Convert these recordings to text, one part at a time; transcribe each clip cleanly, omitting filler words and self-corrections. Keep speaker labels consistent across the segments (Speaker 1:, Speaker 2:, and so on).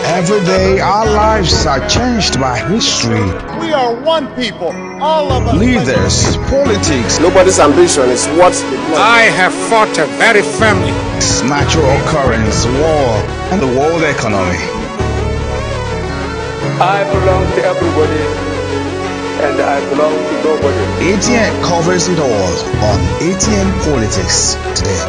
Speaker 1: Every day, our lives are changed by history.
Speaker 2: We are one people, all of us.
Speaker 1: Leaders, politics.
Speaker 3: Nobody's ambition is what's the plan.
Speaker 4: I have fought very firmly.
Speaker 1: Natural occurrence, war, and the world economy.
Speaker 5: I belong to everybody, and I belong to nobody.
Speaker 1: ATN covers it all on Atn Politics today.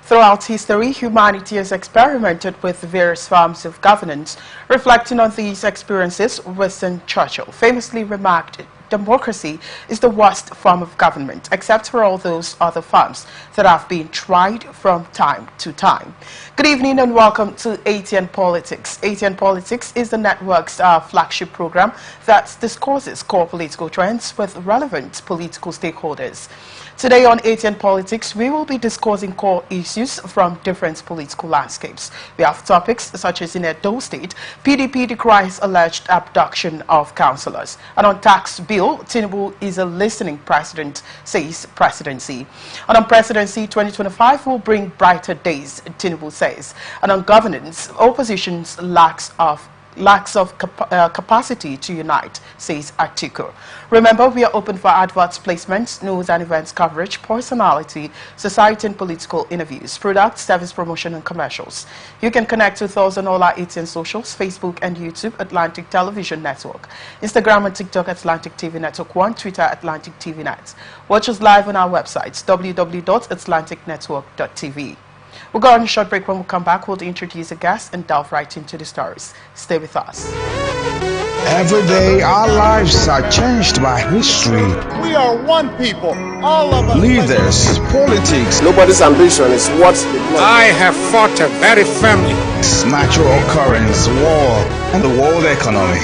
Speaker 6: Throughout history, humanity has experimented with various forms of governance. Reflecting on these experiences, Winston Churchill famously remarked, "Democracy is the worst form of government, except for all those other forms that have been tried from time to time." Good evening and welcome to Atn Politics. Atn Politics is the network's flagship program that discusses core political trends with relevant political stakeholders. Today on Atn Politics, we will be discussing core issues from different political landscapes. We have topics such as in Edo State, PDP decries alleged abduction of councillors. And on tax bill, Tinubu is a listening president, says presidency. And on presidency, 2025 will bring brighter days, Tinubu says. And on governance, opposition's lacks of capacity to unite, says Atiku. Remember, we are open for adverts, placements, news and events coverage, personality, society and political interviews, product, service promotion and commercials. You can connect with us on all our Atn socials, Facebook and YouTube, Atlantic Television Network, Instagram and TikTok, Atlantic TV Network 1, Twitter, Atlantic TV Net. Watch us live on our websites, www.atlanticnetwork.tv. We'll go on a short break. When we come back, we'll introduce a guest and delve right into the stories. Stay with us.
Speaker 1: Every day, our lives are changed by history.
Speaker 2: We are one people, all of us.
Speaker 1: Leaders, politics.
Speaker 3: Nobody's ambition is what's the plan.
Speaker 4: I have fought very firmly.
Speaker 1: Natural occurrence, war, and the world economy.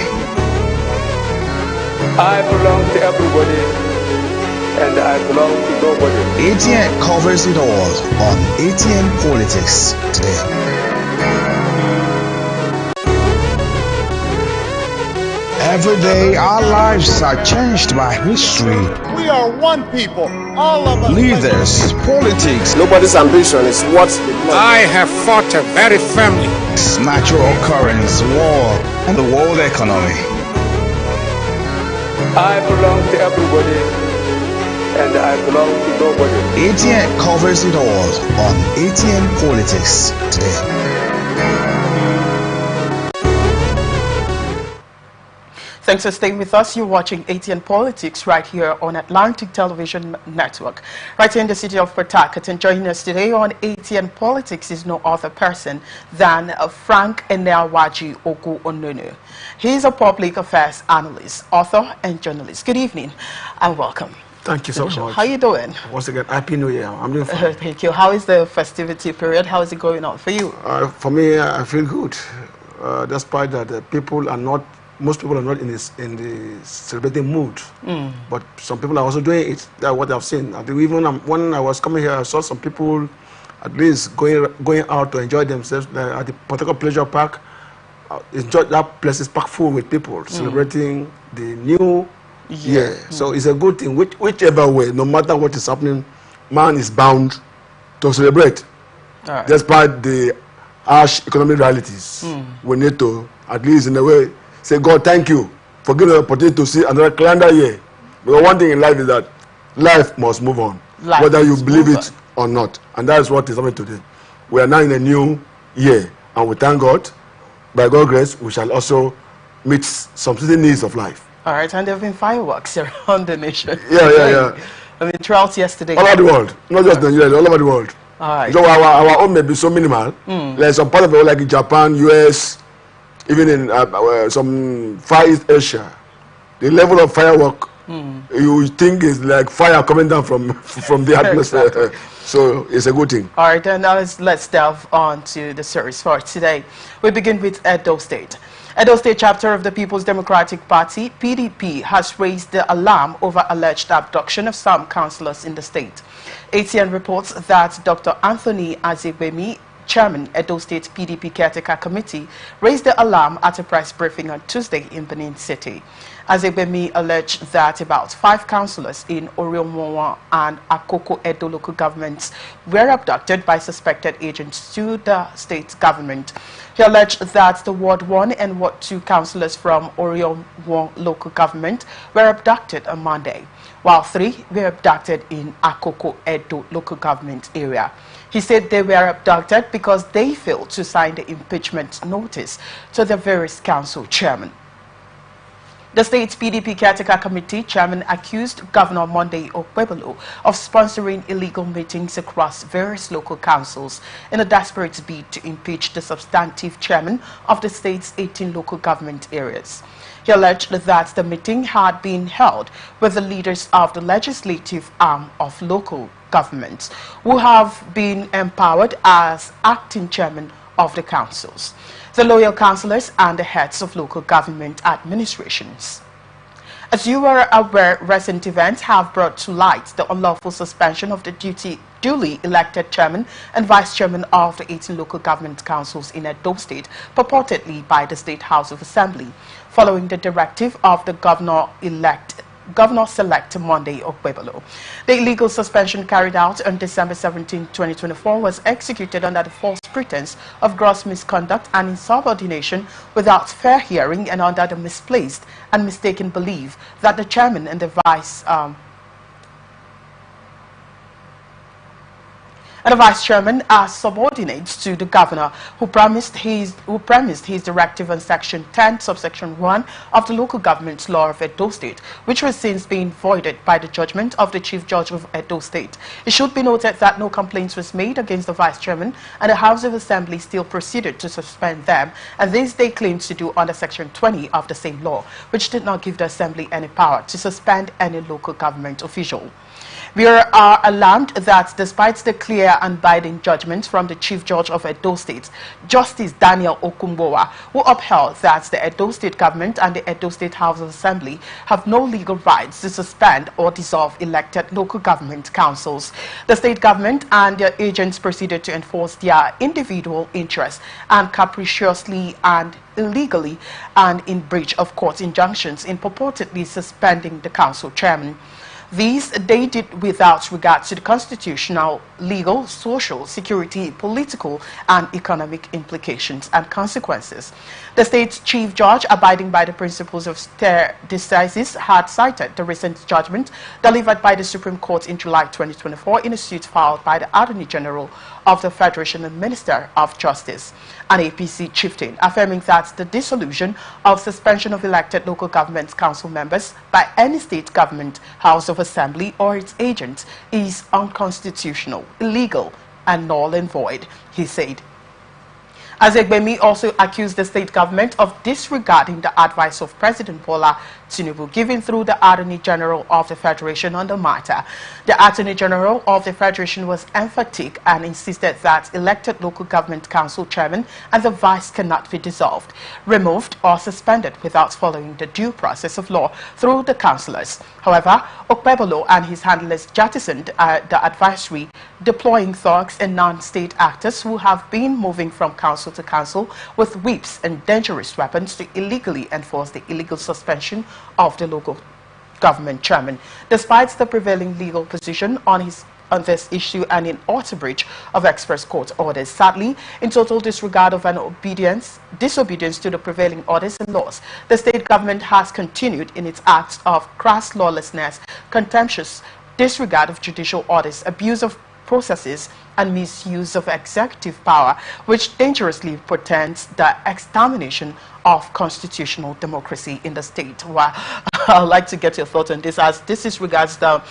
Speaker 5: I belong to everybody, and I belong to nobody.
Speaker 1: ATN covers it all on Atn Politics today. Every day, our lives are changed by history.
Speaker 2: We are one people, all of us.
Speaker 1: Leaders, politics.
Speaker 3: Nobody's ambition is what's the plan.
Speaker 4: I have fought very firmly.
Speaker 1: Natural occurrence, war, and the world economy.
Speaker 5: I belong to everybody, and I belong to nobody.
Speaker 1: ATN covers it all on Atn Politics today.
Speaker 6: Thanks for staying with us. You're watching Atn Politics right here on Atlantic Television Network, right here in the city of Port Harcourt. And joining us today on Atn Politics is no other person than Frank Eneawaji Ogu-Onunu. He's a public affairs analyst, author, and journalist. Good evening and welcome.
Speaker 7: Thank you so much.
Speaker 6: How are you doing?
Speaker 7: Once again, Happy New Year. I'm doing fine.
Speaker 6: Thank you. How is the festivity period? How is it going on for you?
Speaker 7: For me, I feel good. Despite that, most people are not in the celebrating mood. But some people are also doing it. That's what I've seen. I think even when I was coming here, I saw some people at least going out to enjoy themselves at the Portugal Pleasure Park. That place is packed full with people celebrating the new year. So it's a good thing. Whichever way, no matter what is happening, man is bound to celebrate. Right. Despite the harsh economic realities, we need to, at least in a way, say, God, thank you for giving us the opportunity to see another calendar year. Because one thing in life is that life must move on, whether you believe it or not. And that is what is happening today. We are now in a new year, and we thank God. By God's grace, we shall also meet some certain needs of life.
Speaker 6: All right, and there have been fireworks around the nation.
Speaker 7: Yeah.
Speaker 6: I mean, throughout yesterday.
Speaker 7: All over the world, not just Nigeria, all over the world.
Speaker 6: All right.
Speaker 7: So our own may be so minimal. Like some part of the world, like in Japan, US, even in some Far East Asia, the level of firework you think is like fire coming down from the atmosphere. Exactly. So it's a good thing.
Speaker 6: All right, then now let's delve on to the series for today. We begin with Edo State. Edo State chapter of the People's Democratic Party, PDP, has raised the alarm over alleged abduction of some councillors in the state. ATN reports that Dr. Anthony Azebemi, Chairman, Edo State PDP Caretaker Committee, raised the alarm at a press briefing on Tuesday in Benin City. Azegbemi alleged that about 5 councillors in Oriomowa and Akoko Edo local governments were abducted by suspected agents to the state government. He alleged that the Ward 1 and Ward 2 councillors from Oriomowa local government were abducted on Monday, while 3 were abducted in Akoko Edo local government area. He said they were abducted because they failed to sign the impeachment notice to the various council chairmen. The state's PDP caretaker committee chairman accused Governor Monday Okpebolo of sponsoring illegal meetings across various local councils in a desperate bid to impeach the substantive chairman of the state's 18 local government areas. He alleged that the meeting had been held with the leaders of the legislative arm of local governments who have been empowered as acting chairman of the councils, the loyal councillors and the heads of local government administrations. As you are aware, recent events have brought to light the unlawful suspension of the duly elected chairman and vice chairman of the 18 local government councils in Edo State, purportedly by the State House of Assembly, following the directive of the Governor-select Monday Okpebolo. The illegal suspension carried out on December 17, 2024 was executed under the false pretense of gross misconduct and insubordination without fair hearing and under the misplaced and mistaken belief that the chairman and the vice chairman are subordinates to the governor, who premised his directive on Section 10, subsection 1 of the Local Government Law of Edo State, which has since been voided by the judgment of the Chief Judge of Edo State. It should be noted that no complaints was made against the vice chairman, and the House of Assembly still proceeded to suspend them, and this they claimed to do under Section 20 of the same law, which did not give the Assembly any power to suspend any local government official. We are alarmed that despite the clear and binding judgment from the Chief Judge of Edo State, Justice Daniel Okumbowa, who upheld that the Edo State government and the Edo State House of Assembly have no legal rights to suspend or dissolve elected local government councils. The state government and their agents proceeded to enforce their individual interests and capriciously and illegally and in breach of court injunctions in purportedly suspending the council chairman. These they did without regard to the constitutional, legal, social, security, political, and economic implications and consequences. The state's chief judge, abiding by the principles of stare decisis, had cited the recent judgment delivered by the Supreme Court in July 2024 in a suit filed by the Attorney General of the Federation and Minister of Justice, an APC chieftain, affirming that the dissolution of suspension of elected local government council members by any state government, House of Assembly, or its agents is unconstitutional, illegal, and null and void, he said. Azegbemi also accused the state government of disregarding the advice of President Bola Tinubu given through the Attorney General of the Federation on the matter. The Attorney General of the Federation was emphatic and insisted that elected local government council chairman and the vice cannot be dissolved, removed, or suspended without following the due process of law through the councillors. However, Okpebolo and his handlers jettisoned the advisory, deploying thugs and non-state actors who have been moving from council to council with whips and dangerous weapons to illegally enforce the illegal suspension of the local government chairman. Despite the prevailing legal position on this issue and in utter breach of express court orders, sadly, in total disregard of an disobedience to the prevailing orders and laws, the state government has continued in its acts of crass lawlessness, contemptuous disregard of judicial orders, abuse of processes, and misuse of executive power, which dangerously portends the extermination of constitutional democracy in the state. Well, I'd like to get your thoughts on this, as this is regards the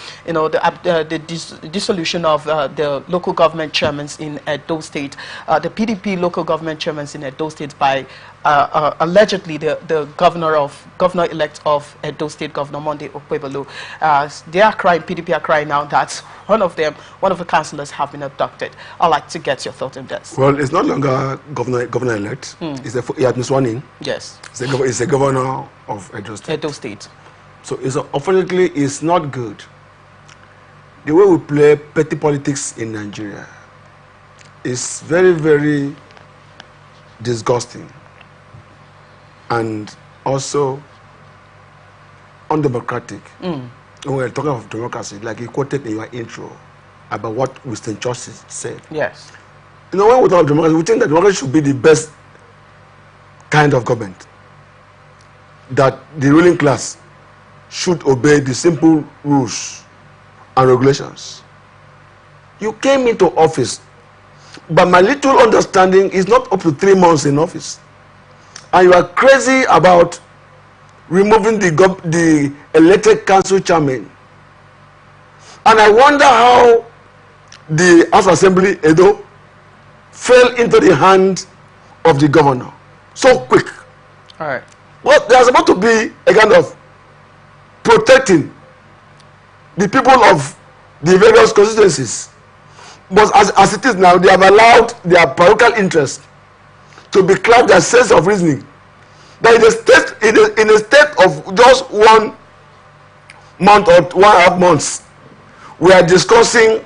Speaker 6: dissolution of the local government chairmen in Edo State, the PDP local government chairmen in Edo State by allegedly the governor-elect of Edo State, Governor Monday Okpebolo. They are crying, PDP are crying now that one of the councillors have been abducted. I'd like to get your thoughts on this.
Speaker 7: Well, it's no longer governor-elect. He had been sworn in.
Speaker 6: Yes.
Speaker 7: It's the governor of Edo State.
Speaker 6: Edo State.
Speaker 7: So unfortunately, it's not good. The way we play petty politics in Nigeria is very, very disgusting and also undemocratic when we're talking of democracy, like you quoted in your intro about what Winston Churchill said.
Speaker 6: Yes.
Speaker 7: You know, when we talk of democracy, we think that democracy should be the best kind of government. That the ruling class should obey the simple rules and regulations. You came into office, but my little understanding is not up to 3 months in office. And you are crazy about removing the elected council chairman. And I wonder how the House Assembly, Edo, fell into the hands of the governor so quick.
Speaker 6: All right.
Speaker 7: Well, there's supposed to be a kind of protecting the people of the various constituencies. But as it is now, they have allowed their parochial interest to be clad their sense of reasoning. That in a state of just 1 month or 1.5 months, we are discussing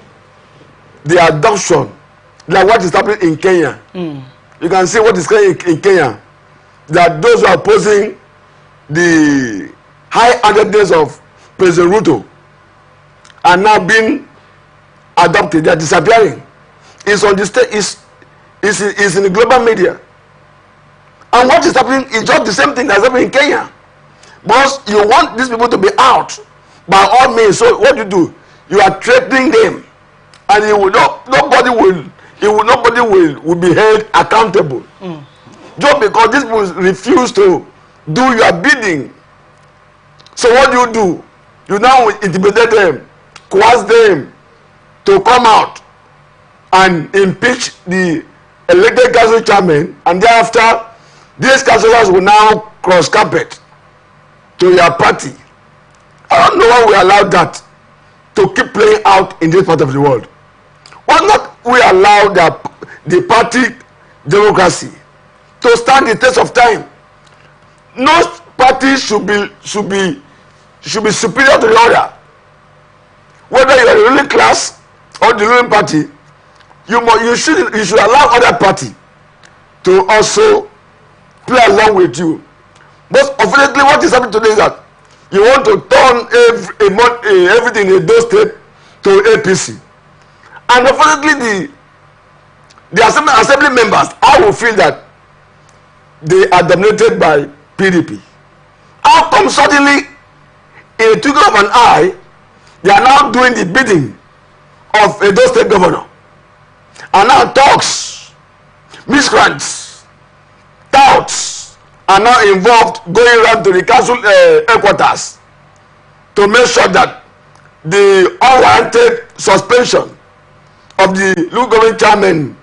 Speaker 7: the adoption, like what is happening in Kenya. You can see what is going in Kenya. That those who are opposing the high-handedness of President Ruto are now being adopted. They are disappearing. It's on the state. It's in the global media. And what is happening is just the same thing that's happening in Kenya. Because you want these people to be out by all means. So what you do, you are threatening them, and nobody will be held accountable. Just because these people refuse to do your bidding. So what do? You now intimidate them, coerce them to come out and impeach the elected council chairman, and thereafter these councillors will now cross carpet to your party. I don't know why we allow that to keep playing out in this part of the world. Why not we allow the party democracy to stand the test of time? No party should be superior to the other. Whether you are the ruling class or the ruling party, you should allow other party to also play along with you. But unfortunately, what is happening today is that you want to turn everything in those states to APC, and unfortunately, the assembly members, I will feel that they are dominated by PDP. How come suddenly, in a twinkle of an eye, they are now doing the bidding of a Edo State governor, and now talks, miscreants, touts are now involved going around to the council headquarters to make sure that the unwarranted suspension of the local government chairman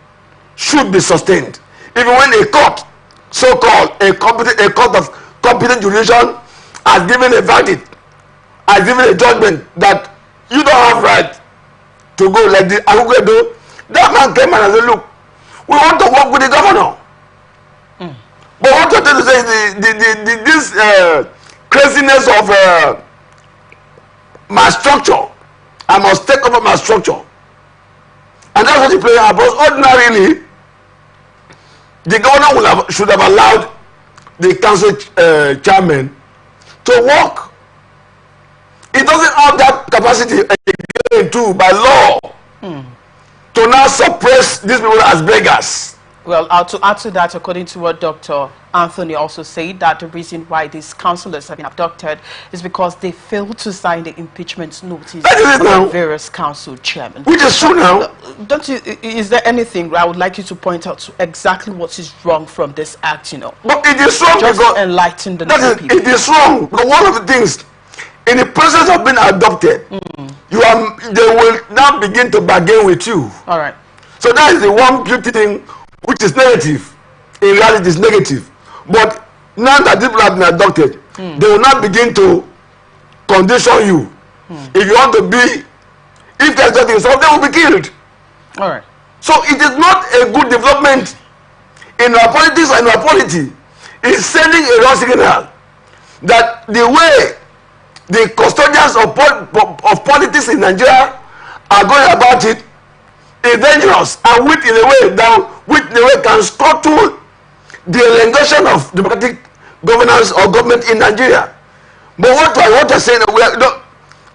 Speaker 7: should be sustained, even when a court, so-called a court of competent jurisdiction, has given a verdict, has given a judgment that you don't have right to go like the Aguguedo. That man came and said, look, we want to work with the governor. But what you're trying to say is this craziness of my structure, I must take over my structure. And that's what you play out. But ordinarily, the governor should have allowed the council chairman to work. He doesn't have that capacity again too by law to now suppress these people as beggars.
Speaker 6: Well, to add to that, according to what Dr. Anthony also said, that the reason why these councillors have been abducted is because they failed to sign the impeachment notice of various council chairmen.
Speaker 7: Which is true now.
Speaker 6: Don't you? Is there anything I would like you to point out to exactly what is wrong from this act? You know,
Speaker 7: but it is wrong
Speaker 6: just
Speaker 7: because
Speaker 6: to enlighten the people.
Speaker 7: It is wrong because one of the things, in the process of being adopted, they will now begin to bargain with you.
Speaker 6: All right.
Speaker 7: So that is the one beauty thing, which is negative. In reality, it's negative. But now that people have been adopted, they will not begin to condition you. If you want to be, if there's nothing, so they will be killed.
Speaker 6: All right.
Speaker 7: So it is not a good development in our politics and our polity. It's sending a wrong signal that the way the custodians of politics in Nigeria are going about it is dangerous, and which in a way can scuttle the elongation of democratic governance or government in Nigeria. But what I want to say,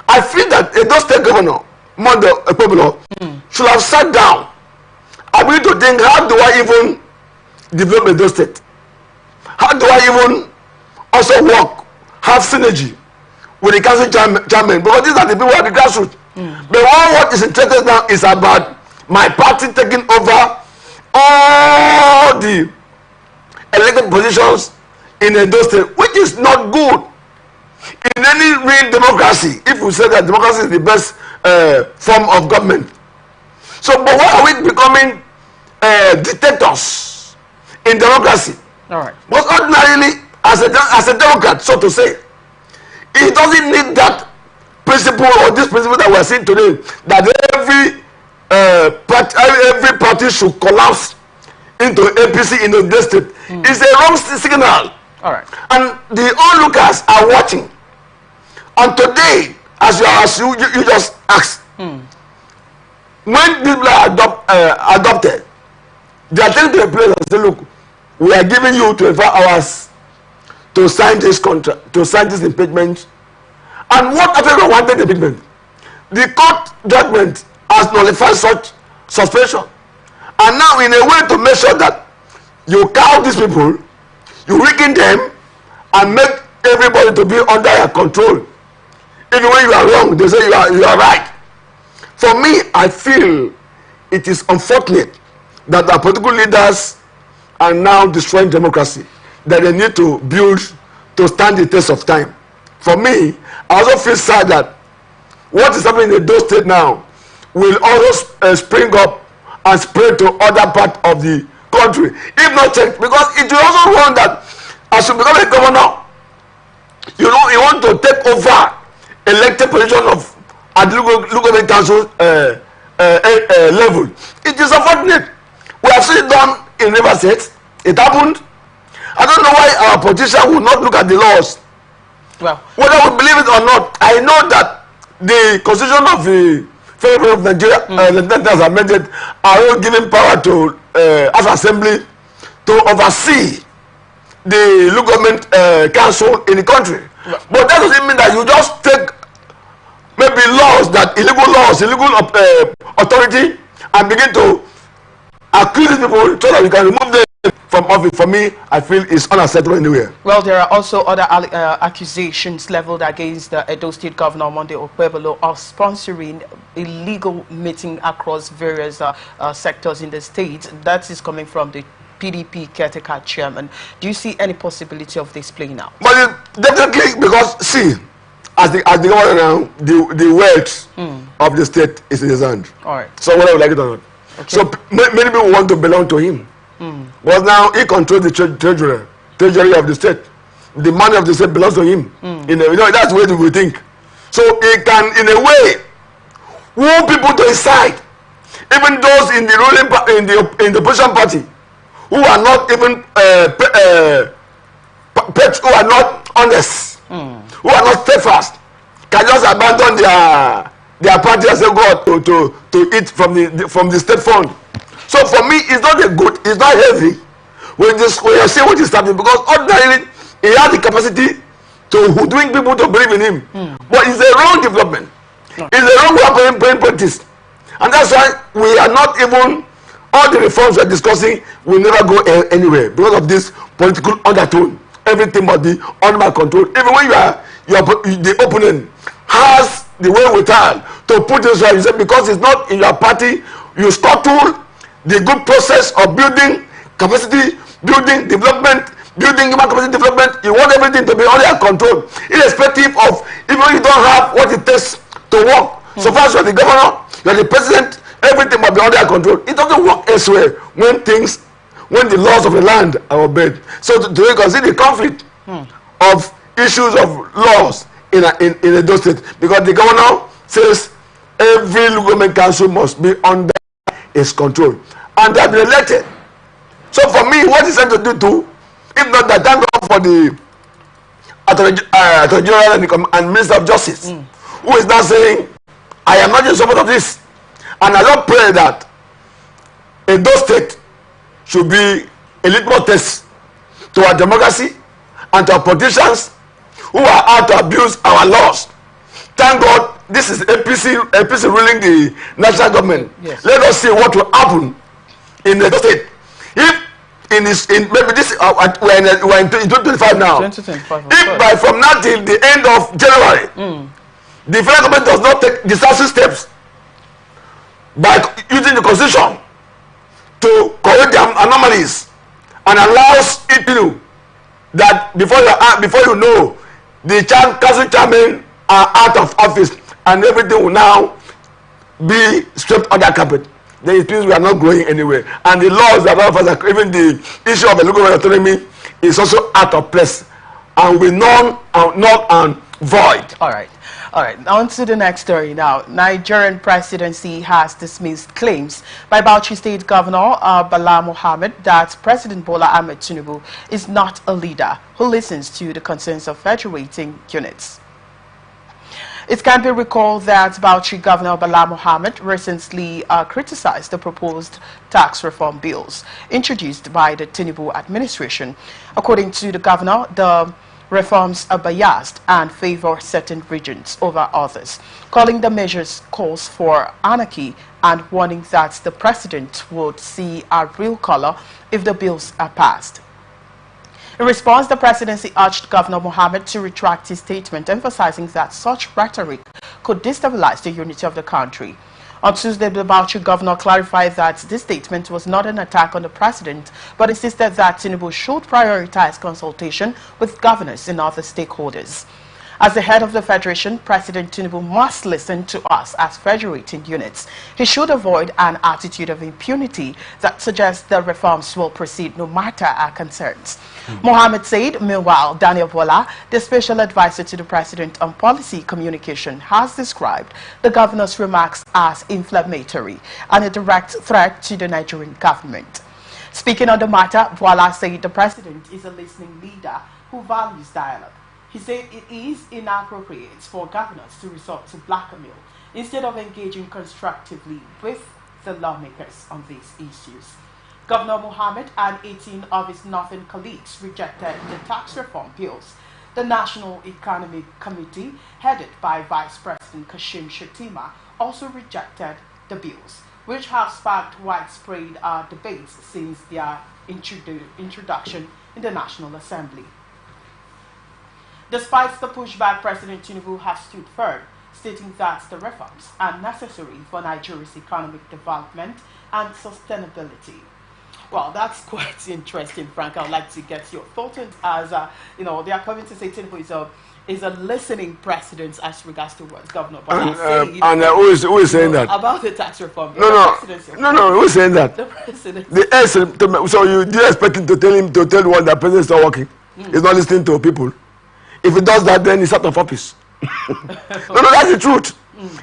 Speaker 7: I feel that Edo State Governor Mondo Ekpebolo should have sat down. I begin to think, how do I even develop Edo State? How do I even also work, have synergy with the council chairman? Because these are the people at the grassroots. But what is interesting now is about my party taking over all the elected positions in Edo State, which is not good. In any real democracy, if we say that democracy is the best form of government. So, but why are we becoming dictators in democracy?
Speaker 6: All right.
Speaker 7: But ordinarily, as a Democrat, so to say, it doesn't need that principle or this principle that we are seeing today, that every party should collapse into APC in the district. It's a wrong signal.
Speaker 6: All right.
Speaker 7: And the onlookers are watching. And today, as you just asked, when people are adopted, they are taken to a place and say, look, we are giving you 24 hours to sign this contract, to sign this impeachment. And what everyone wanted the impeachment? The court judgment has nullified such suspension. And now, in a way to make sure that you cow these people, you weaken them, and make everybody to be under your control. Even when you are wrong, they say you are right. For me, I feel it is unfortunate that our political leaders are now destroying democracy, that they need to build to stand the test of time. For me, I also feel sad that what is happening in Edo State now will also spring up and spread to other parts of the country, if not checked, because it will also run that as you become a governor, you want to take over elected position of at local government council level. It is unfortunate. We have seen it done in River State. It happened. I don't know why our politicians will not look at the laws.
Speaker 6: Well,
Speaker 7: whether we believe it or not, I know that the constitution of the Federal of Nigeria, as amended, are all giving power to as assembly to oversee the local government council in the country. But that doesn't mean that you just take maybe laws, illegal authority, and begin to accuse people so that you can remove them from office. For me, I feel it's unacceptable anywhere.
Speaker 6: Well, there are also other accusations leveled against the Edo State Governor Monday Okpebolo of sponsoring illegal meeting across various sectors in the state. That is coming from the PDP caretaker chairman. Do you see any possibility of this playing out?
Speaker 7: But definitely, because see, as the governor now, the wealth of the state is in his hand.
Speaker 6: All right.
Speaker 7: So whether we like it or not. Okay. So many people want to belong to him. But now he controls the treasury of the state. The money of the state belongs to him. That's the way we think. So he can, in a way, woo people to his side. Even those in the ruling in the opposition party who are not even who are not honest, who are not steadfast, can just abandon their party and say go to eat from the state fund. So for me, it's not a good, it's not heavy when you say what is happening, because ordinarily he has the capacity to hoodwink people to believe in him. But it's a wrong development. It's a wrong way of playing politics. And that's why we are not even, all the reforms we are discussing will never go anywhere because of this political undertone. Everything must be under my control. Even when the opponent has the wherewithal to put this right, you say because it's not in your party, you scuttle the good process of building capacity, building development, building human capacity development. You want everything to be under your control, irrespective of even if you don't have what it takes to work. So far as you are the governor, you are the president, everything must be under your control. It doesn't work elsewhere when the laws of the land are obeyed. So do you consider the conflict of issues of laws in Edo State? Because the governor says every local government council must be under his control, and they have been elected. So for me, what is said to do too, if not that, thank God for the Attorney General and Minister of Justice, who is now saying, I am not in support of this. And I don't pray that Edo State should be a litmus test to our democracy and to our politicians
Speaker 8: who are out to abuse our laws. Thank God this is APC ruling the national government.
Speaker 6: Yes.
Speaker 8: Let us see what will happen in the state. If maybe this we're in 2025 now.
Speaker 6: 2025.
Speaker 8: If from now till the end of January, the federal government does not take decisive steps by using the constitution to correct the anomalies and allows it to that before you know, the council chairmen are out of office and everything will now be swept under carpet. Then it means we are not growing anywhere, and the laws that all of us are, even the issue of the local autonomy is also out of place and will null and void.
Speaker 6: All right. On to the next story now. Nigerian presidency has dismissed claims by Bauchi State Governor Bala Mohammed that President Bola Ahmed Tinubu is not a leader who listens to the concerns of federating units. It can be recalled that Bauchi Governor Bala Mohammed recently criticized the proposed tax reform bills introduced by the Tinubu administration. According to the governor, the reforms are biased and favor certain regions over others, calling the measures calls for anarchy and warning that the president would see a real color if the bills are passed. In response, the presidency urged Governor Mohammed to retract his statement, emphasizing that such rhetoric could destabilize the unity of the country. On Tuesday, the Bauchi governor clarified that this statement was not an attack on the president, but insisted that Tinubu should prioritize consultation with governors and other stakeholders. As the head of the federation, President Tinubu must listen to us as federating units. He should avoid an attitude of impunity that suggests the reforms will proceed no matter our concerns. Mohammed said. Meanwhile, Daniel Bola, the special advisor to the president on policy communication, has described the governor's remarks as inflammatory and a direct threat to the Nigerian government. Speaking on the matter, Bola said the president is a listening leader who values dialogue. He said it is inappropriate for governors to resort to blackmail instead of engaging constructively with the lawmakers on these issues. Governor Mohammed and 18 of his northern colleagues rejected the tax reform bills. The National Economic Committee, headed by Vice President Kashim Shettima, also rejected the bills, which have sparked widespread debates since their introduction in the National Assembly. Despite the pushback, President Tinubu has stood firm, stating that the reforms are necessary for Nigeria's economic development and sustainability. Well, that's quite interesting, Frank. I would like to get your thoughts as, they are coming to say Tinubu is a listening president as regards to what Governor Bola said.
Speaker 8: Who is saying that?
Speaker 6: About the tax reform.
Speaker 8: No, who is saying that?
Speaker 6: The president.
Speaker 8: So you do expect him to tell the one that president is not working? He's not listening to people. If he does that, then he's out of office. No, that's the truth.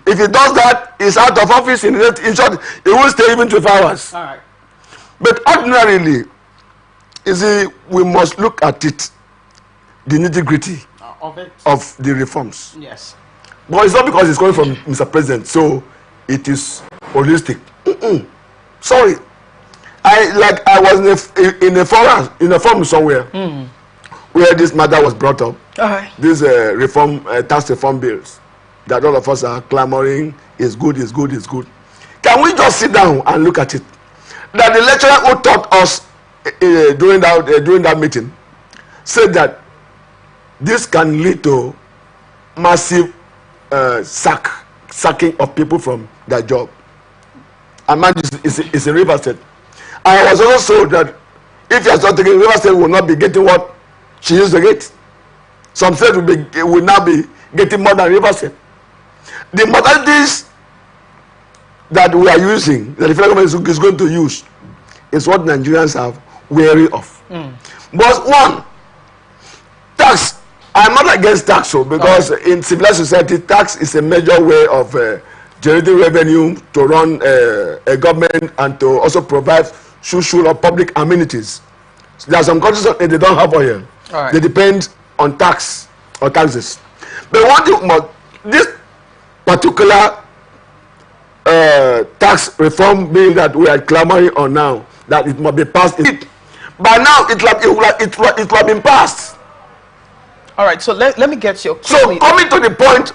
Speaker 8: If he does that, he's out of office. In short, he won't stay even 12 hours.
Speaker 6: All right.
Speaker 8: But ordinarily, you see, we must look at it, the nitty-gritty of the reforms.
Speaker 6: Yes.
Speaker 8: But it's not because it's coming from Mr. President, so it is holistic. Sorry. I was in a forum somewhere where this matter was brought up. These tax reform bills that all of us are clamoring is good. Can we just sit down and look at it? That the lecturer who taught us during that meeting said that this can lead to massive sacking of people from their job. And man, it's a River State. I was also told that if you are not taking, River State will not be getting what she used to get. Some states will now be getting more than River State. The modalities that we are using, that the federal government is going to use, is what Nigerians are wary of. But one, tax. I'm not against tax, because in civilized society, tax is a major way of generating revenue to run a government and to also provide social or public amenities. So there are some countries that they don't have oil. They depend on tax or taxes. But this particular tax reform bill that we are clamoring on now, that it must be passed. By now, it will have been passed.
Speaker 6: All right, so let me get you.
Speaker 8: So coming to the point,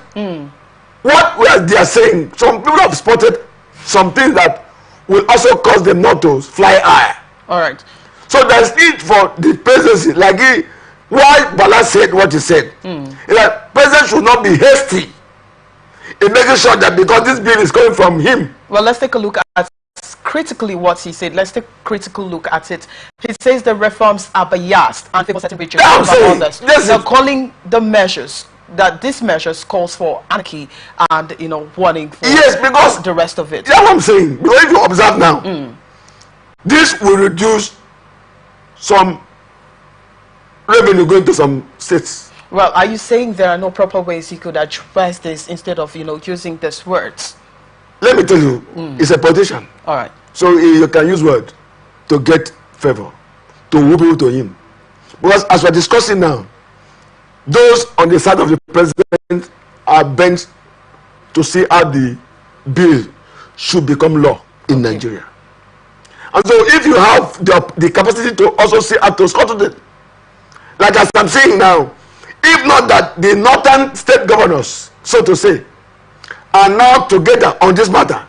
Speaker 8: what they are saying, some people have spotted some things that will also cause them not to fly high.
Speaker 6: All right.
Speaker 8: So there's need for the presidency, like why Bala said what he said. That president should not be hasty in making sure that because this bill is coming from him.
Speaker 6: Well, let's take a look at critically what he said. Let's take a critical look at it. He says the reforms are biased and favor certain regions over others. They're calling the measures that these measures calls for anarchy and warning for
Speaker 8: because
Speaker 6: the rest of it.
Speaker 8: That's what I'm saying. Because if you observe now, this will reduce some revenue going to some states.
Speaker 6: Well, are you saying there are no proper ways you could address this instead of using these words?
Speaker 8: Let me tell you, it's a politician.
Speaker 6: All right.
Speaker 8: So you can use word to get favor, to woo people to him. Because as we're discussing now, those on the side of the president are bent to see how the bill should become law in Nigeria. And so if you have the capacity to also see how to scuttle it, like as I'm saying now, if not that the northern state governors, so to say, are now together on this matter,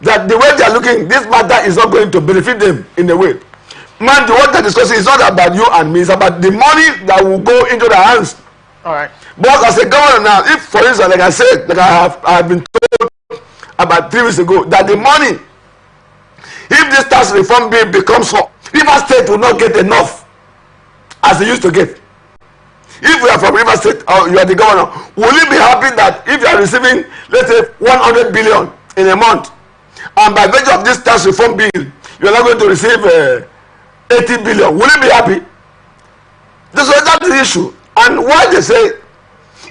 Speaker 8: that the way they are looking, this matter is not going to benefit them in a way. Man, what they're discussing is not about you and me, it's about the money that will go into their hands.
Speaker 6: All right.
Speaker 8: But as a governor now, if for instance, like I said, like I have been told about 3 weeks ago, that the money, if this tax reform bill becomes law, River State will not get enough as they used to get. If you are from River State or you are the governor, will you be happy that if you are receiving, let's say, 100 billion in a month, and by virtue of this tax reform bill, you are not going to receive 80 billion? Will you be happy? That's the issue. And why they say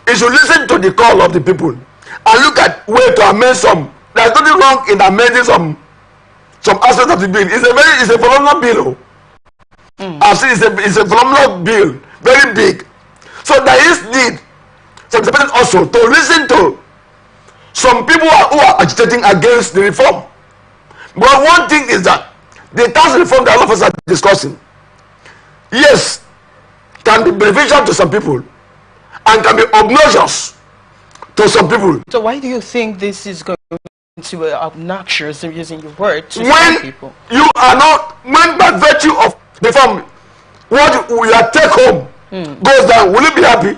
Speaker 8: you should listen to the call of the people and look at way to amend some. There's nothing wrong in amending some aspects of the bill. It's a phenomenal bill. I've seen it's a phenomenal bill, very big. So there is need for the president also to listen to some people who are agitating against the reform. But one thing is that the tax reform that all of us are discussing, yes, can be beneficial to some people and can be obnoxious to some people.
Speaker 6: So why do you think this is going to be obnoxious, using your word, to some people?
Speaker 8: You are not, when by virtue of the reform, what your take home goes down, will you be happy?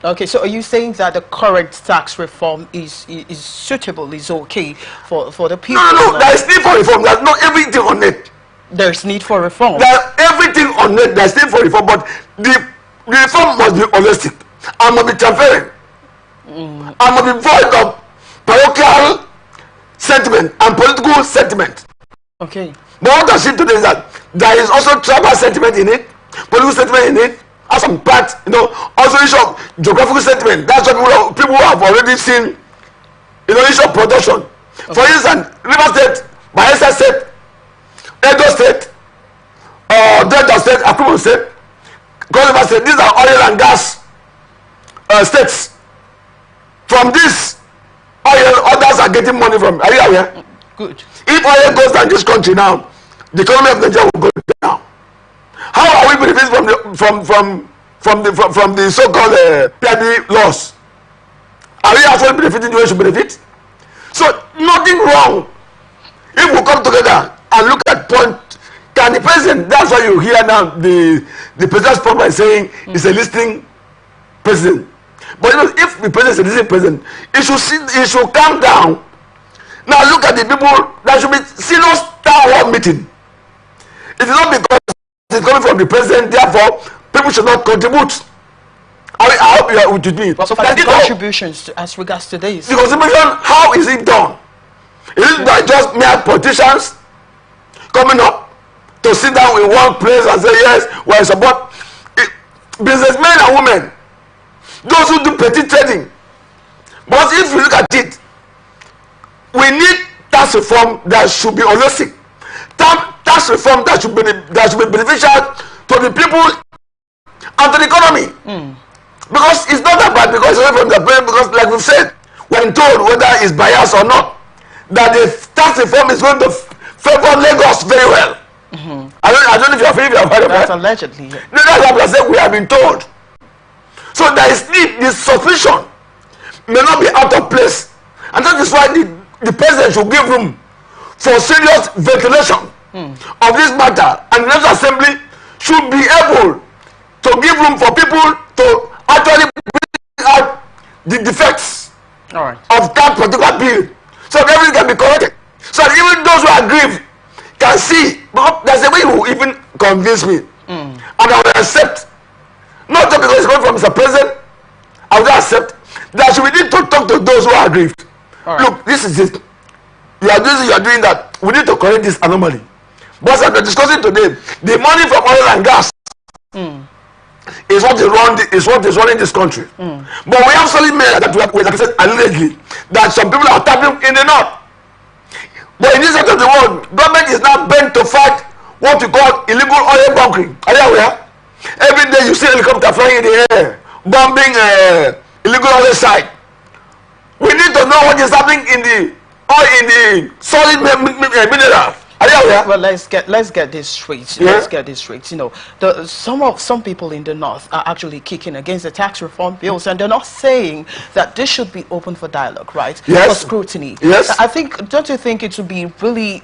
Speaker 6: Okay, so are you saying that the current tax reform is suitable, is okay for the people?
Speaker 8: No, there is need for reform. There's not everything on it.
Speaker 6: There's need for reform.
Speaker 8: There's everything on it. There's need for reform, but the reform must be holistic. I must be transparent. I must be void of parochial sentiment and political sentiment.
Speaker 6: Okay.
Speaker 8: But what I see today is that there is also tribal sentiment in it, political sentiment in it, and some part, also issue of geographical sentiment. That's what people have already seen, issue of production. Okay. For instance, River State, Bayelsa State, Edo State, Delta State, Akuma State, Cross River State, these are oil and gas states. From this oil, others are getting money from. Are you aware?
Speaker 6: Good. If
Speaker 8: oil goes down this country now, the economy of Nigeria will go down. How are we benefiting from the so-called PIB laws? Are we actually benefiting the way we should benefit? So nothing wrong if we come together and look at point. Can the president? That's why you hear now the president's problem is saying he's a listening president. But if the president is a listening president, he should calm down. Now look at the people. There should be serious town hall meeting. It is not because it's coming from the president, therefore people should not contribute. I hope you are with me.
Speaker 6: But so far, the contributions as regards to this.
Speaker 8: The contribution, how is it done? Is it by just mere politicians coming up to sit down in one place and say yes, we are support businessmen and women, those who do petty trading? But if you look at it, we need tax reform that should be holistic. Tax reform that should be beneficial to the people and to the economy. Because it's not that bad, because it's away from the brain, because like we've said, when told whether it's biased or not, that the tax reform is going to favor Lagos very well. I don't know if you have heard of that.
Speaker 6: That's allegedly.
Speaker 8: That's what I said, we have been told. So there is need, the suspicion may not be out of place, and that is why the president should give room for serious ventilation of this matter, and the National Assembly should be able to give room for people to actually bring out the defects of that particular bill, so that everything can be corrected, so that even those who are aggrieved can see. But there's a way you even convince me, and I will accept, not just because it's coming from Mr. President. I will accept that we need to talk to those who are aggrieved. Look, this is it. You are doing that. We need to correct this anomaly. But as we're discussing today, the money from oil and gas is what is running this country. But we have solid men that we like I said allegedly, that some people are tapping in the north. But in this part of the world, government is now bent to fight what we call illegal oil bunkering. Are you aware? Every day you see helicopter flying in the air, bombing illegal oil site. We need to know what is happening in the oil, in the solid mineral. Are you aware?
Speaker 6: Well, let's get this straight.
Speaker 8: Yeah.
Speaker 6: Let's get this straight. You know, some people in the north are actually kicking against the tax reform bills, and they're not saying that this should be open for dialogue, right?
Speaker 8: Yes.
Speaker 6: For scrutiny.
Speaker 8: Yes.
Speaker 6: I think. Don't you think it would be really,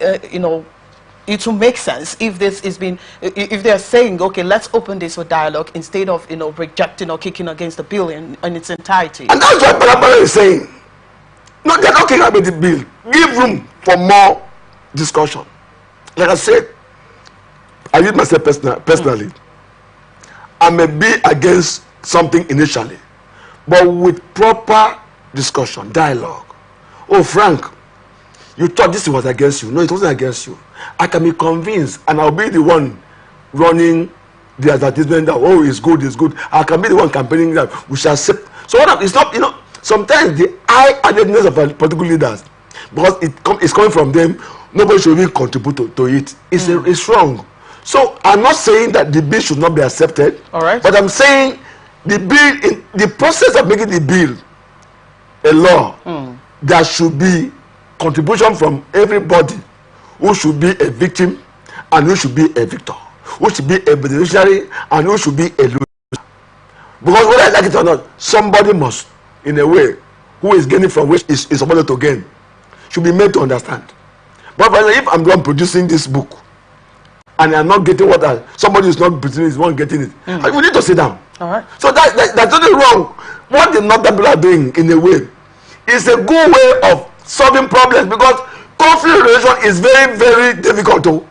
Speaker 6: it will make sense if this is being, if they're saying, okay, let's open this for dialogue instead of rejecting or kicking against the bill in its entirety.
Speaker 8: And that's what Parapara is saying. No, they're not kicking about the bill. Give room for more discussion. Like I said, I use myself personally. I may be against something initially, but with proper discussion, dialogue. Oh, Frank, you thought this was against you. No, it wasn't against you. I can be convinced, and I'll be the one running the advertisement that, oh, it's good, it's good. I can be the one campaigning that we shall accept. So what it's not, sometimes the high-handedness of political leaders, because it's coming from them, nobody should even contribute to it. It's wrong. So I'm not saying that the bill should not be accepted.
Speaker 6: All right.
Speaker 8: But I'm saying the bill, in the process of making the bill a law, there should be contribution from everybody who should be a victim and who should be a victor, who should be a beneficiary and who should be a loser. Because whether I like it or not, somebody must, in a way, who is gaining from which is supposed to gain, should be made to understand. But if I'm the one producing this book and I'm not getting what somebody is not producing is one getting it, we need to sit down.
Speaker 6: All right.
Speaker 8: So that's nothing wrong. What the northern people are doing, in a way, is a good way of solving problems, because conflict resolution is very, very difficult to.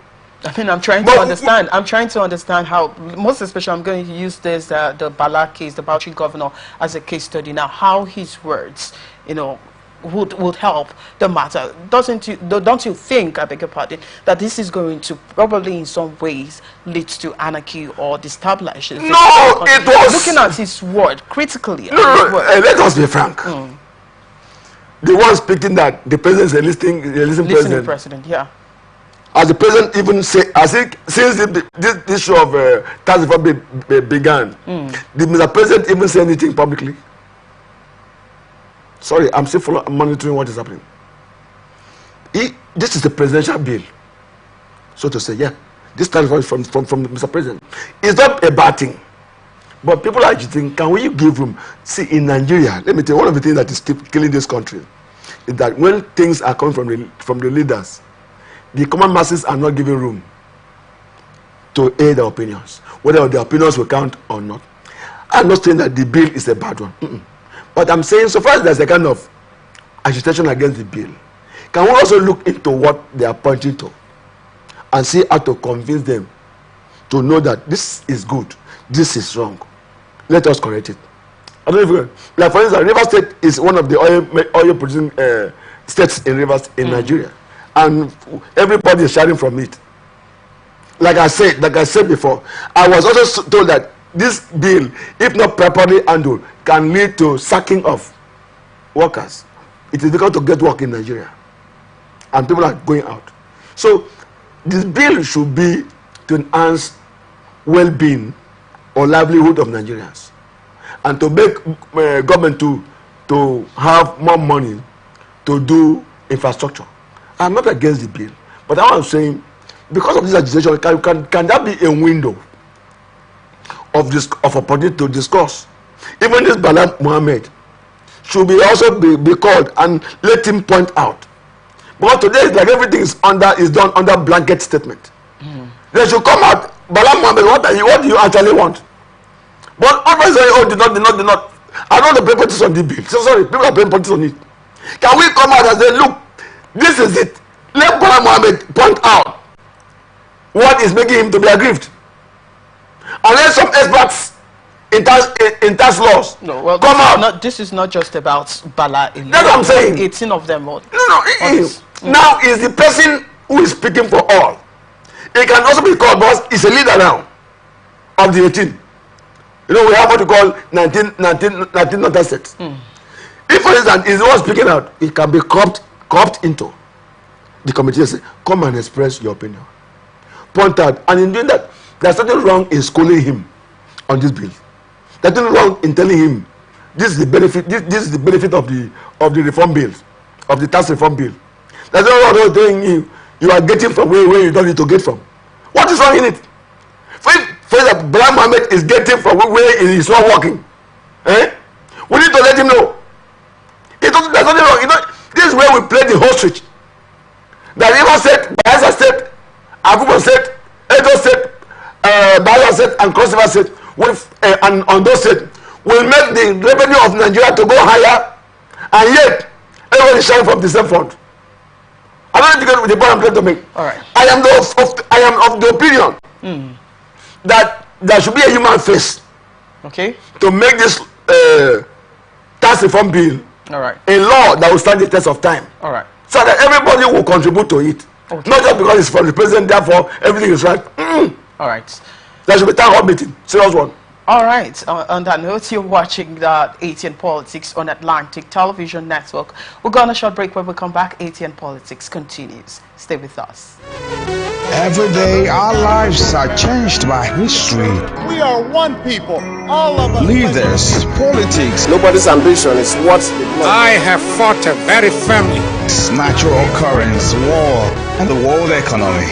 Speaker 6: I mean, I'm trying to understand. I'm trying to understand how, most especially, I'm going to use this the Bala case, the Bauchi governor, as a case study now. How his words, would help the matter. Don't you think, I beg your pardon, that this is going to probably in some ways lead to anarchy or destabilize?
Speaker 8: No, it was
Speaker 6: looking at his word critically.
Speaker 8: No, let us be frank. The one speaking that the president is a listening
Speaker 6: president, yeah.
Speaker 8: As the president even say, I think since this issue of tax reform began, did Mr. President even say anything publicly? Sorry, I'm still monitoring what is happening. This is the presidential bill, so to say. Yeah, this tax reform is from Mr. President. It's not a bad thing, but people are agitating. Can we give room? See, in Nigeria, let me tell you, one of the things that is killing this country is that when things are coming from the leaders, the common masses are not giving room to aid their opinions, whether their opinions will count or not. I'm not saying that the bill is a bad one, but I'm saying so far as there's a kind of agitation against the bill, can we also look into what they are pointing to and see how to convince them to know that this is good, this is wrong. Let us correct it. I don't know if like for instance, Rivers State is one of the oil producing states in Nigeria. And everybody is sharing from it. Like I said before, I was also told that this bill, if not properly handled, can lead to sacking of workers. It is difficult to get work in Nigeria, and people are going out. So this bill should be to enhance well-being or livelihood of Nigerians, and to make government to have more money to do infrastructure. I'm not against the bill, but I'm saying, because of this agitation, can that be a window of opportunity to discuss even this Bala Muhammad should be also be called and let him point out. But today it's like everything is done under blanket statement. They should come out. Bala Muhammad, what do you actually want? But always say, oh, did not. I don't want to pay politics on the bill. So sorry, people are paying politics on it. Can we come out and say, look, this is it. Let Bala Muhammad point out what is making him to be aggrieved. And let some experts in tax laws come out.
Speaker 6: This is not just about Bala alone.
Speaker 8: That's what I'm saying.
Speaker 6: 18 of them.
Speaker 8: No, it is. Now is the person who is speaking for all. He can also be called, because he's a leader now of the 18. You know, we have what we call 19 other states. If, for instance, he's the one speaking out, he can be cropped into the committee and say, come and express your opinion. Point out. And in doing that, there's nothing wrong in schooling him on this bill. There's nothing wrong in telling him this is the benefit. This is the benefit of the reform bill, of the tax reform bill. There's no wrong in telling you are getting from where you don't need to get from. What is wrong in it? For example, Bala Muhammad is getting from where he is not working. We need to let him know. There's nothing wrong. You know, this is where we play the hostage. That Rivers State, Bayelsa State, Akubon State, Edo State, Bayelsa State, and Cross River State, and on those states, will make the revenue of Nigeria to go higher, and yet everybody is sharing from the same fund. I don't know if you get the point I'm trying to make.
Speaker 6: All right.
Speaker 8: I am of the opinion that there should be a human face.
Speaker 6: Okay.
Speaker 8: To make this tax reform bill a law that will stand the test of time.
Speaker 6: All right.
Speaker 8: So that everybody will contribute to it. Okay. Not just because it's from the president, therefore everything is right.
Speaker 6: All right.
Speaker 8: There should be a town hall meeting. Serious one.
Speaker 6: All right. On that note, you're watching the Atn Politics on Atlantic Television Network. We're going to a short break. When we come back, Atn Politics continues. Stay with us.
Speaker 1: Every day our lives are changed by history.
Speaker 2: We are one people, all of us.
Speaker 1: Leaders, politics.
Speaker 3: Nobody's ambition is what they want.
Speaker 4: I have fought a very family.
Speaker 1: Natural occurrence, war, and the world economy.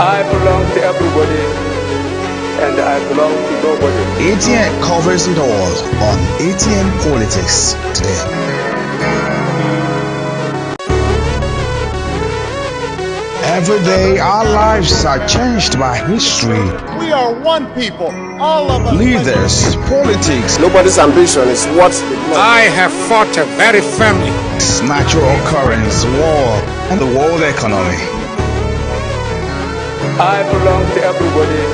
Speaker 5: I belong to everybody, and I belong to nobody.
Speaker 1: ATN covers it all on ATN Politics today. Every day our lives are changed by history.
Speaker 2: We are one people, all of us.
Speaker 1: Leaders, politics.
Speaker 3: Nobody's ambition is what they want.
Speaker 4: I have fought a very family.
Speaker 1: Natural occurrence, war, and the world economy.
Speaker 5: I belong to everybody,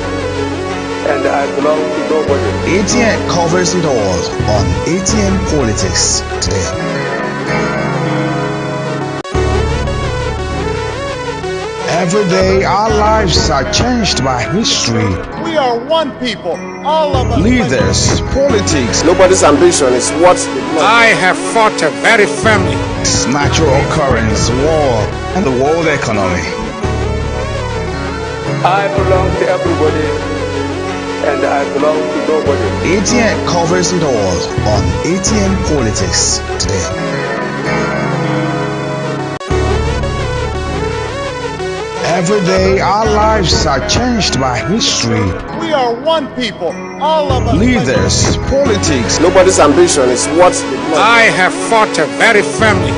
Speaker 5: and I belong to nobody.
Speaker 1: ATN covers it all on ATN Politics today. Every day our lives are changed by history.
Speaker 2: We are one people, all of us.
Speaker 1: Leaders, politics.
Speaker 3: Nobody's ambition is what they want.
Speaker 4: I have fought a very family.
Speaker 1: Natural occurrence, war, and the world economy.
Speaker 5: I belong to everybody, and I belong to nobody.
Speaker 1: ATN covers it all on ATN Politics today. Every day our lives are changed by history.
Speaker 2: We are one people, all of us.
Speaker 1: Leaders, politics.
Speaker 3: Nobody's ambition is what they want.
Speaker 4: I have fought a very family.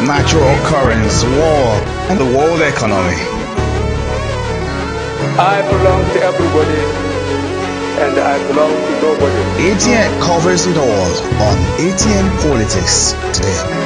Speaker 1: Natural occurrence, war, and the world economy.
Speaker 5: I belong to everybody, and I belong to nobody.
Speaker 1: ATN covers it all on ATN Politics today.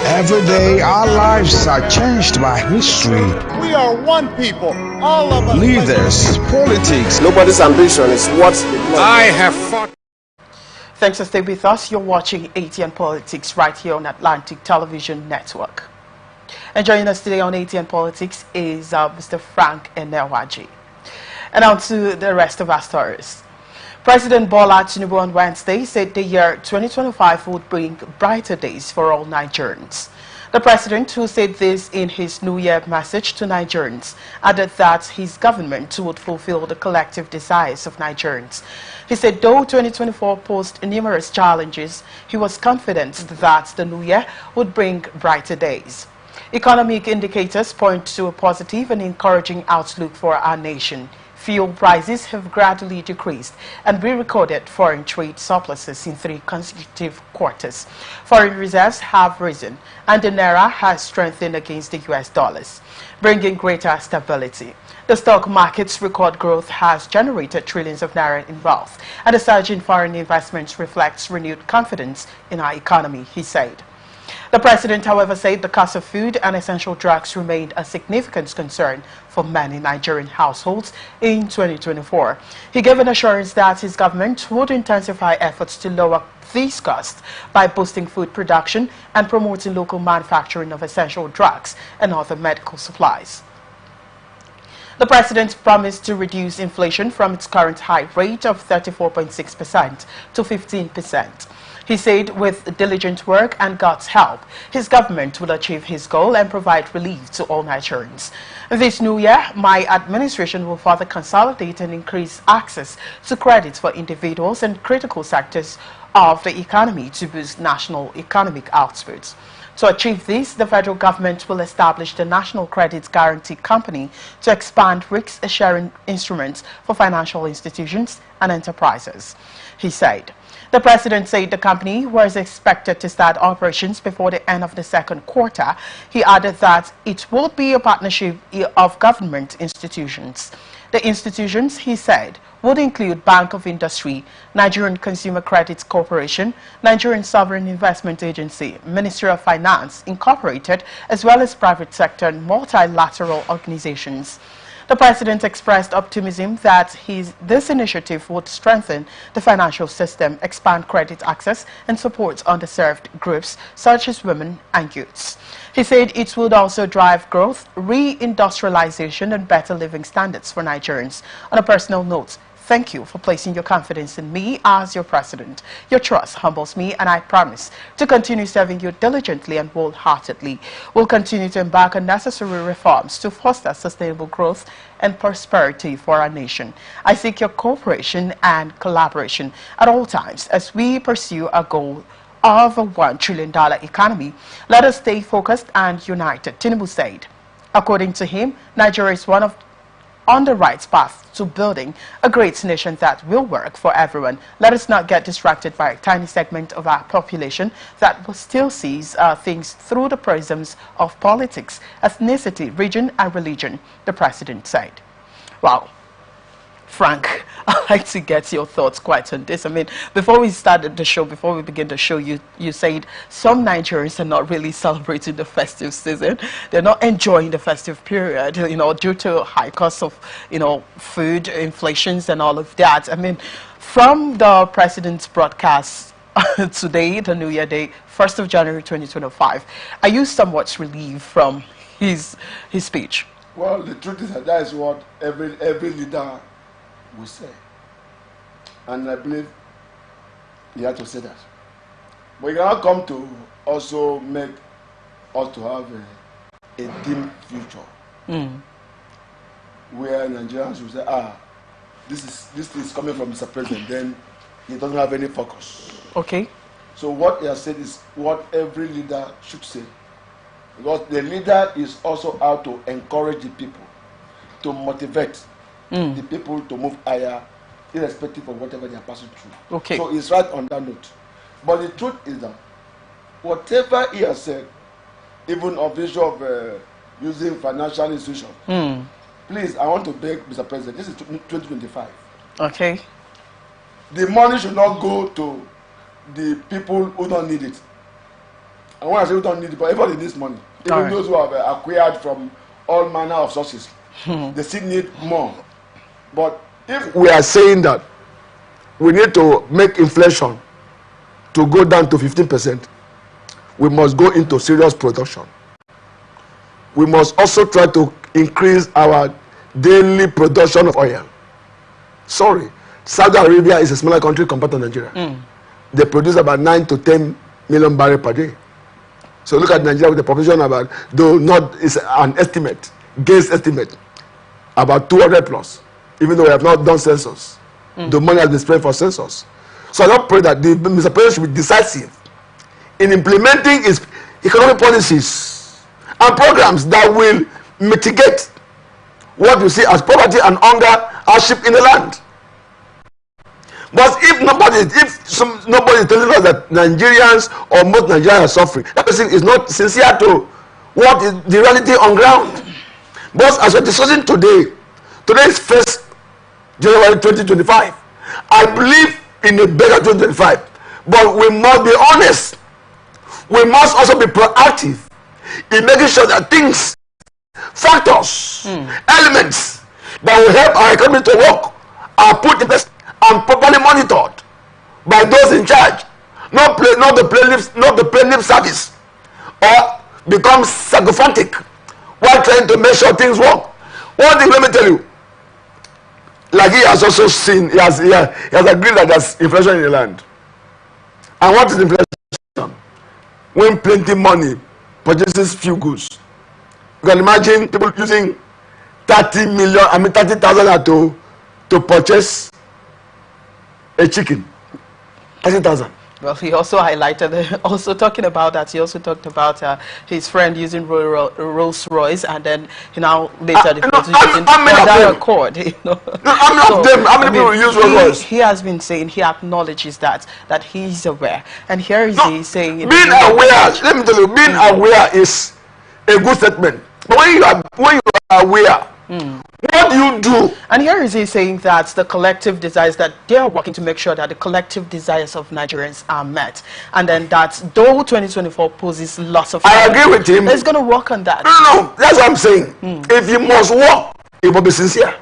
Speaker 1: Every day our lives are changed by history.
Speaker 2: We are one people, all of us.
Speaker 1: Leaders, politics.
Speaker 3: Nobody's ambition is what they want.
Speaker 4: I have fought.
Speaker 6: Thanks for staying with us. You're watching ATN Politics right here on Atlantic Television Network. And joining us today on ATN Politics is Mr. Frank Enewaji. And on to the rest of our stories. President Bola Tinubu on Wednesday said the year 2025 would bring brighter days for all Nigerians. The president, who said this in his New Year message to Nigerians, added that his government would fulfill the collective desires of Nigerians. He said though 2024 posed numerous challenges, he was confident that the new year would bring brighter days. Economic indicators point to a positive and encouraging outlook for our nation. Fuel prices have gradually decreased, and we recorded foreign trade surpluses in 3 consecutive quarters. Foreign reserves have risen, and the naira has strengthened against the US dollars, bringing greater stability. The stock market's record growth has generated trillions of naira in wealth, and the surge in foreign investments reflects renewed confidence in our economy, he said. The president, however, said the cost of food and essential drugs remained a significant concern for many Nigerian households in 2024. He gave an assurance that his government would intensify efforts to lower these costs by boosting food production and promoting local manufacturing of essential drugs and other medical supplies. The president promised to reduce inflation from its current high rate of 34.6% to 15%. He said with diligent work and God's help, his government will achieve his goal and provide relief to all Nigerians. This new year, my administration will further consolidate and increase access to credit for individuals and critical sectors of the economy to boost national economic output. To achieve this, the federal government will establish the National Credit Guarantee Company to expand risk-sharing instruments for financial institutions and enterprises, he said. The president said the company was expected to start operations before the end of the second quarter. He added that it will be a partnership of government institutions. The institutions, he said, would include Bank of Industry, Nigerian Consumer Credit Corporation, Nigerian Sovereign Investment Agency, Ministry of Finance, Incorporated, as well as private sector and multilateral organizations. The president expressed optimism that this initiative would strengthen the financial system, expand credit access, and support underserved groups such as women and youths. He said it would also drive growth, re-industrialization, and better living standards for Nigerians. On a personal note, thank you for placing your confidence in me as your president. Your trust humbles me, and I promise to continue serving you diligently and wholeheartedly. We'll continue to embark on necessary reforms to foster sustainable growth and prosperity for our nation. I seek your cooperation and collaboration at all times as we pursue our goal of a $1 trillion economy. Let us stay focused and united, Tinubu said. According to him, Nigeria is on the right path to building a great nation that will work for everyone. Let us not get distracted by a tiny segment of our population that still sees things through the prisms of politics, ethnicity, region, and religion, the president said. Wow. Frank, I'd like to get your thoughts quite on this. I mean, before we started the show, before we begin the show, you said some Nigerians are not really celebrating the festive season. They're not enjoying the festive period, due to high costs of, food, inflations, and all of that. I mean, from the president's broadcast today, the New Year Day, 1st of January 2025, are you somewhat relieved from his speech?
Speaker 8: Well, the truth is that is what every leader will say, and I believe he had to say that. But you cannot come to also make us to have a dim future, where Nigerians will say, this is coming from Mr. President, then he doesn't have any focus.
Speaker 6: Okay.
Speaker 8: So what he has said is what every leader should say, because the leader is also out to encourage the people, to motivate the people to move higher, irrespective of whatever they are passing through.
Speaker 6: Okay.
Speaker 8: So he's right on that note. But the truth is that whatever he has said, even on the issue of using financial institutions, please, I want to beg Mr. President, this is 2025.
Speaker 6: Okay.
Speaker 8: The money should not go to the people who don't need it. And when I say we don't need it, but everybody needs money. Even those who have acquired from all manner of sources, they still need more. But if we are saying that we need to make inflation to go down to 15%, we must go into serious production. We must also try to increase our daily production of oil. Sorry, Saudi Arabia is a smaller country compared to Nigeria. They produce about 9 to 10 million barrels per day. So look at Nigeria with the population about, though not is an estimate, guess estimate, about 200 plus, even though we have not done census. The money has been spent for census. So I don't pray that Mr. President should be decisive in implementing his economic policies and programs that will mitigate what you see as poverty and hunger, hardship in the land. But if nobody is telling us that Nigerians or most Nigerians are suffering, that person is not sincere to what is the reality on ground. But as we're discussing today is 1st January 2025. I believe in a better 2025, but we must be honest. We must also be proactive in making sure that things, factors, elements that will help our economy to work are put in place and properly monitored by those in charge. Not the plaintiff service, or become sycophantic while trying to make sure things work. One thing, let me tell you, like he has also seen, he has agreed that there's inflation in the land. And what is inflation? When plenty money purchases few goods. You can imagine people using 30,000 to purchase a chicken. 30,000.
Speaker 6: Well, he also highlighted, also talking about that, he also talked about his friend using Rolls Royce, and then he now later using that Accord. You know?
Speaker 8: How many of them? How many people use Rolls Royce?
Speaker 6: He has been saying, he acknowledges that he's aware, and here is he saying,
Speaker 8: being aware. Let me tell you, being aware is a good statement. But when you are aware, what do you do?
Speaker 6: And here is he saying that the collective desires, that they are working to make sure that the collective desires of Nigerians are met, and then that though 2024 poses lots of
Speaker 8: I agree with him.
Speaker 6: He's going to work on that.
Speaker 8: No, that's what I'm saying. If you must work, it must be sincere.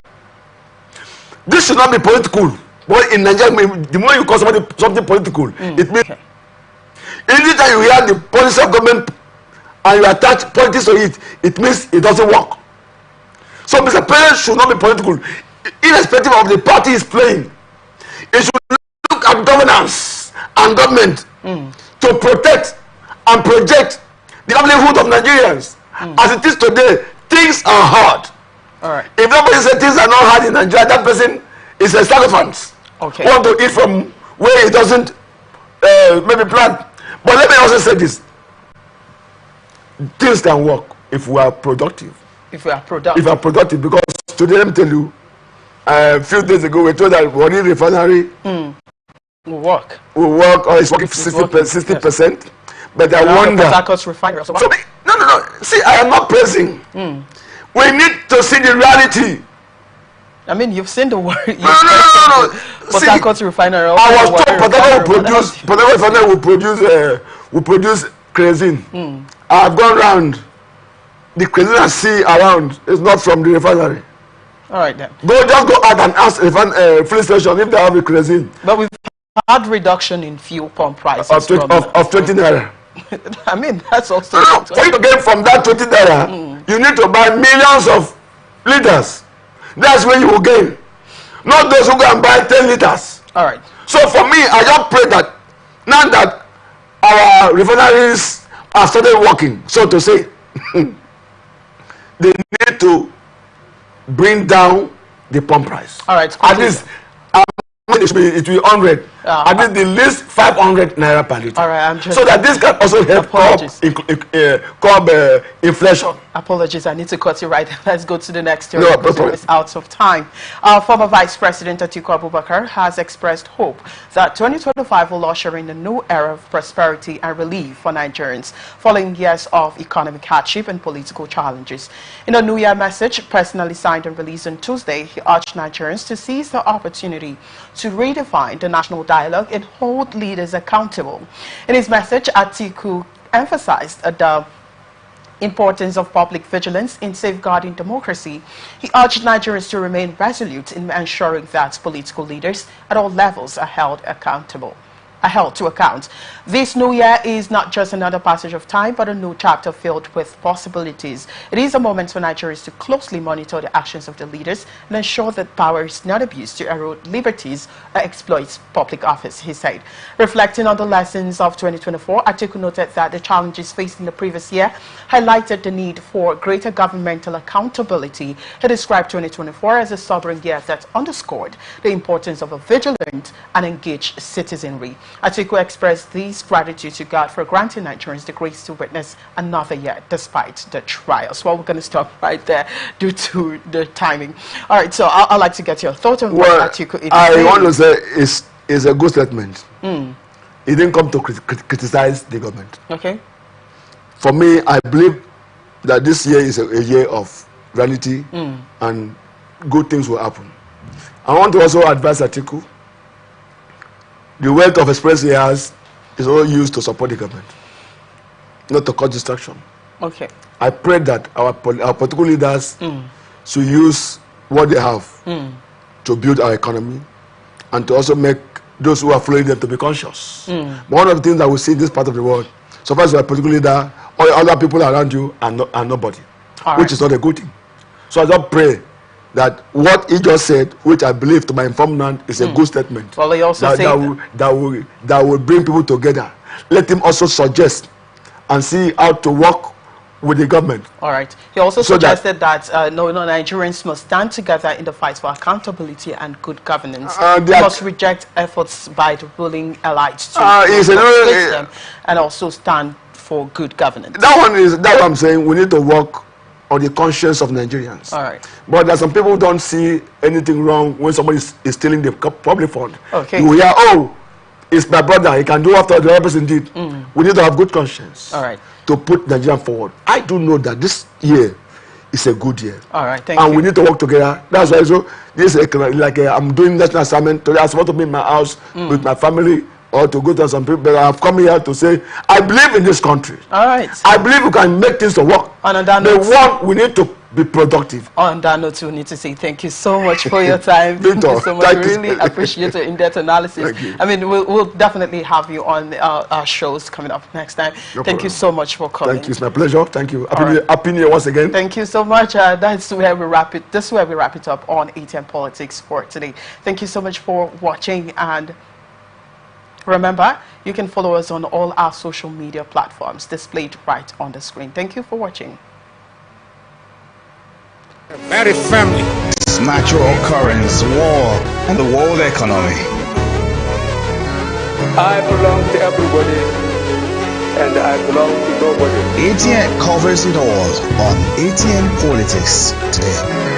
Speaker 8: This should not be political. But in Nigeria, the more you call something political, it means anytime you hear the policy of government and you attach politics to it, it means it doesn't work. So Mr. President should not be political, irrespective of the party he's playing. He should look at governance and government to protect and project the livelihood of Nigerians. As it is today, things are hard.
Speaker 6: All right.
Speaker 8: If nobody says things are not hard in Nigeria, that person is a sycophant.
Speaker 6: Okay.
Speaker 8: Want to eat from where he doesn't maybe plant. But let me also say this: things can work if we are productive. If we are productive, because today, let me tell you, a few days ago, we told that Warri refinery
Speaker 6: will work,
Speaker 8: or it's working 60%. But I wonder.
Speaker 6: Refinery. So
Speaker 8: no. See, I am not praising. We need to see the reality.
Speaker 6: I mean, you've seen the word.
Speaker 8: No.
Speaker 6: Port Harcourt refinery.
Speaker 8: I was told Port Harcourt refinery will produce kerosene. I have gone round. The kerosene I see around is not from the refinery.
Speaker 6: All right then.
Speaker 8: Just go out and ask filling station if they have a kerosene.
Speaker 6: But we've had reduction in fuel pump prices
Speaker 8: of 20 naira.
Speaker 6: I mean, that's also.
Speaker 8: For you to get from that 20 naira, you need to buy millions of liters. That's where you will gain. Not those who go and buy 10 liters.
Speaker 6: All right.
Speaker 8: So for me, I just pray that now that our refineries have started working, so to say, they need to bring down the pump price.
Speaker 6: All right.
Speaker 8: At least it will be 100. At least the least 500 naira per liter.
Speaker 6: All right, I'm just
Speaker 8: so that this can also help curb inflation.
Speaker 6: Apologies, I need to cut you right. Let's go to the next story because we're out of time. Former Vice President Atiku Abubakar has expressed hope that 2025 will usher in a new era of prosperity and relief for Nigerians following years of economic hardship and political challenges. In a New Year message personally signed and released on Tuesday, he urged Nigerians to seize the opportunity to redefine the national dialogue and hold leaders accountable. In his message, Atiku emphasized the importance of public vigilance in safeguarding democracy. He urged Nigerians to remain resolute in ensuring that political leaders at all levels are held to account. This new year is not just another passage of time, but a new chapter filled with possibilities. It is a moment for Nigerians to closely monitor the actions of the leaders and ensure that power is not abused to erode liberties or exploit public office, he said. Reflecting on the lessons of 2024, Atiku noted that the challenges facing the previous year highlighted the need for greater governmental accountability. He described 2024 as a sobering year that underscored the importance of a vigilant and engaged citizenry. Atiku expressed this gratitude to God for granting Nigerians the grace to witness another year despite the trials. Well, we're going to stop right there due to the timing. All right, so I'd like to get your thoughts on what Atiku is saying.
Speaker 8: I want to say it's a good statement. He didn't come to criticize the government.
Speaker 6: Okay.
Speaker 8: For me, I believe that this year is a year of reality and good things will happen. I want to also advise Atiku. The wealth of experience he has is all used to support the government, not to cause distraction.
Speaker 6: Okay.
Speaker 8: I pray that our political leaders should use what they have to build our economy and to also make those who are following them to be conscious. But one of the things that we see in this part of the world, so far as you are a political leader, all other people around you are nobody, which is not a good thing. So I just pray that what he just said, which I believe to my informant is a good statement.
Speaker 6: Well, he also said
Speaker 8: that will bring people together. Let him also suggest and see how to work with the government.
Speaker 6: All right. He also suggested that Nigerians must stand together in the fight for accountability and good governance. They must reject efforts by the ruling elites to them and also stand for good governance.
Speaker 8: That's what I'm saying. We need to work on the conscience of Nigerians.
Speaker 6: All right.
Speaker 8: But there's some people who don't see anything wrong when somebody is stealing the public fund.
Speaker 6: Okay.
Speaker 8: You hear, oh, it's my brother, he can do after the other person did. We need to have good conscience.
Speaker 6: All right.
Speaker 8: To put Nigeria forward. I do know that this year is a good year.
Speaker 6: All right, thank you.
Speaker 8: And we need to work together. That's why this is I'm doing national assignment today. I'm supposed to be in my house with my family or to go to some people, but I've come here to say I believe in this country.
Speaker 6: All right.
Speaker 8: I believe we can make things to work.
Speaker 6: And on that note,
Speaker 8: we need to be productive.
Speaker 6: On that note, we need to say thank you so much for your time. Thank you so much. Really appreciate your in-depth analysis.
Speaker 8: Thank you.
Speaker 6: I mean, we'll definitely have you on our shows coming up next time. Thank you so much for coming.
Speaker 8: Thank you. It's my pleasure. Thank you. Happy New Year once again.
Speaker 6: Thank you so much. That's where we wrap it. This is where we wrap it up on Atn Politics for today. Thank you so much for watching, and remember, you can follow us on all our social media platforms displayed right on the screen. Thank you for watching.
Speaker 4: Very family.
Speaker 1: Natural occurrence, war, and the world economy.
Speaker 5: I belong to everybody, and I belong to nobody.
Speaker 1: ATN covers it all on ATN Politics today.